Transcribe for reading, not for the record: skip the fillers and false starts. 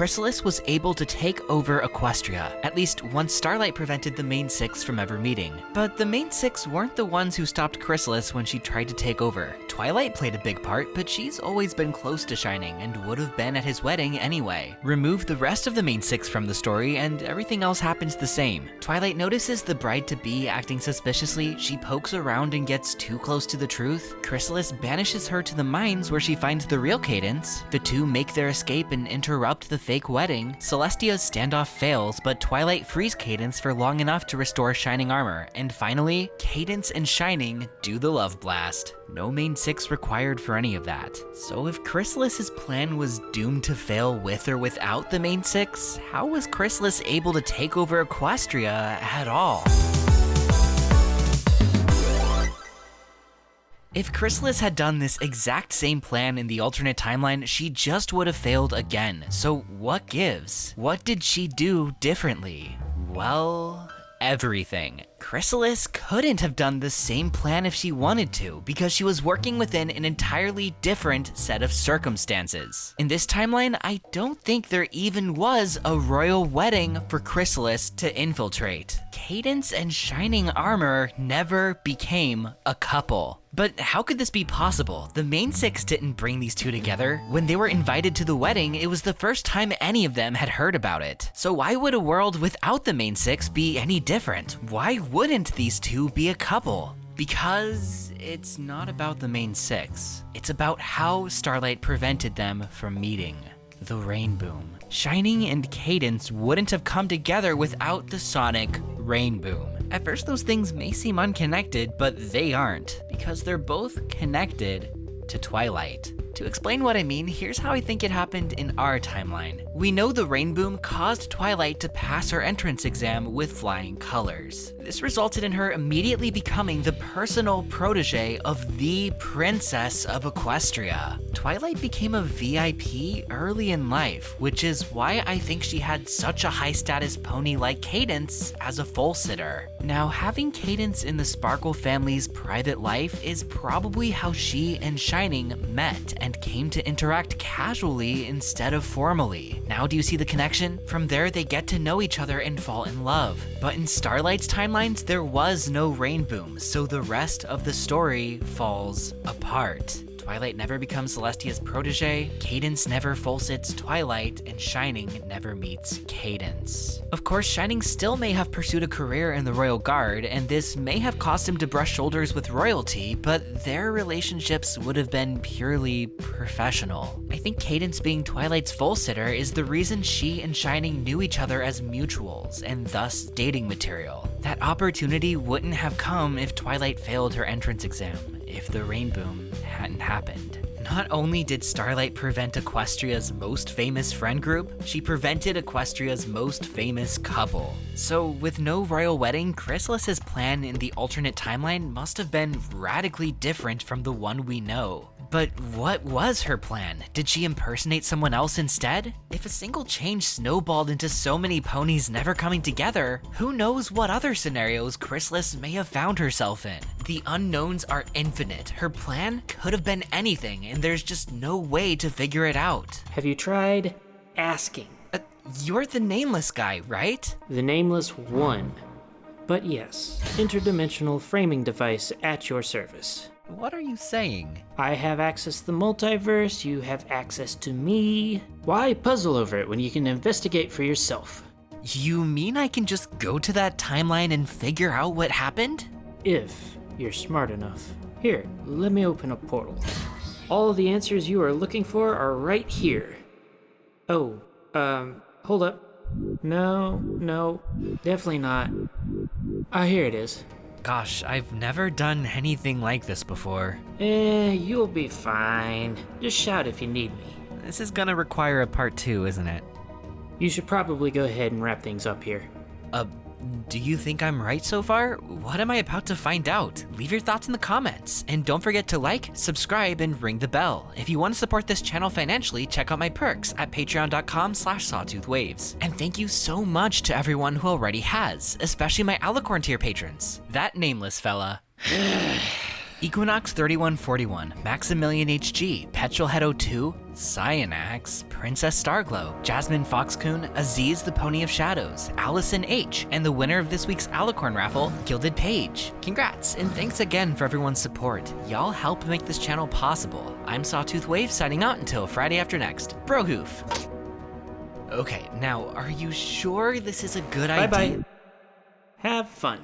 Chrysalis was able to take over Equestria, at least once Starlight prevented the main six from ever meeting. But the main six weren't the ones who stopped Chrysalis when she tried to take over. Twilight played a big part, but she's always been close to Shining and would have been at his wedding anyway. Remove the rest of the main six from the story and everything else happens the same. Twilight notices the bride-to-be acting suspiciously, she pokes around and gets too close to the truth. Chrysalis banishes her to the mines where she finds the real Cadance. The two make their escape and interrupt the fake wedding. Celestia's standoff fails, but Twilight frees Cadance for long enough to restore Shining armor. And finally, Cadance and Shining do the love blast. No main six required for any of that. So if Chrysalis's plan was doomed to fail with or without the main six, how was Chrysalis able to take over Equestria at all? If Chrysalis had done this exact same plan in the alternate timeline, she just would have failed again. So what gives? What did she do differently? Well, everything. Chrysalis couldn't have done the same plan if she wanted to, because she was working within an entirely different set of circumstances. In this timeline, I don't think there even was a royal wedding for Chrysalis to infiltrate. Cadance and Shining armor never became a couple. But how could this be possible? The main six didn't bring these two together. When they were invited to the wedding, it was the first time any of them had heard about it. So why would a world without the main six be any different? Why wouldn't these two be a couple? Because it's not about the main six. It's about how Starlight prevented them from meeting. The rainboom. Shining and Cadance wouldn't have come together without the sonic rainboom. At first those things may seem unconnected, but they aren't, because they're both connected to Twilight. To explain what I mean, here's how I think it happened in our timeline. We know the rainboom caused Twilight to pass her entrance exam with flying colors. This resulted in her immediately becoming the personal protege of the Princess of Equestria. Twilight became a VIP early in life, which is why I think she had such a high status pony like Cadance as a foal sitter. Now, having Cadance in the Sparkle family's private life is probably how she and Shining met and came to interact casually instead of formally. Now do you see the connection? From there they get to know each other and fall in love. But in Starlight's timelines, there was no rainboom, so the rest of the story falls apart. Twilight never becomes Celestia's protege, Cadance never full sits Twilight, and Shining never meets Cadance. Of course, Shining still may have pursued a career in the Royal Guard, and this may have caused him to brush shoulders with royalty, but their relationships would have been purely professional. I think Cadance being Twilight's full sitter is the reason she and Shining knew each other as mutuals, and thus dating material. That opportunity wouldn't have come if Twilight failed her entrance exam, if the rainboom hadn't happened. Not only did Starlight prevent Equestria's most famous friend group, she prevented Equestria's most famous couple. So with no royal wedding, Chrysalis's plan in the alternate timeline must have been radically different from the one we know. But what was her plan? Did she impersonate someone else instead? If a single change snowballed into so many ponies never coming together, who knows what other scenarios Chrysalis may have found herself in? The unknowns are infinite. Her plan could have been anything, and there's just no way to figure it out. Have you tried asking? You're the nameless guy, right? The nameless one. But yes, interdimensional framing device at your service. What are you saying? I have access to the multiverse, you have access to me. Why puzzle over it when you can investigate for yourself? You mean I can just go to that timeline and figure out what happened? If you're smart enough. Here, let me open a portal. All the answers you are looking for are right here. Oh, hold up. No, definitely not. Ah, here it is. Gosh, I've never done anything like this before. You'll be fine. Just shout if you need me. This is gonna require a part 2, isn't it? You should probably go ahead and wrap things up here. Do you think I'm right so far? What am I about to find out? Leave your thoughts in the comments. And don't forget to like, subscribe, and ring the bell. If you want to support this channel financially, check out my perks at patreon.com/sawtoothwaves. And thank you so much to everyone who already has, especially my Alicorn tier patrons. That nameless fella. Equinox 3141, Maximilian HG, Petrolhead02, Cyanax, Princess Starglow, Jasmine Foxcoon, Aziz the Pony of Shadows, Allison H, and the winner of this week's Alicorn raffle, Gilded Page. Congrats, and thanks again for everyone's support. Y'all help make this channel possible. I'm Sawtooth Wave signing out until Friday after next. Brohoof. Okay, now, are you sure this is a good idea? Bye-bye. Have fun.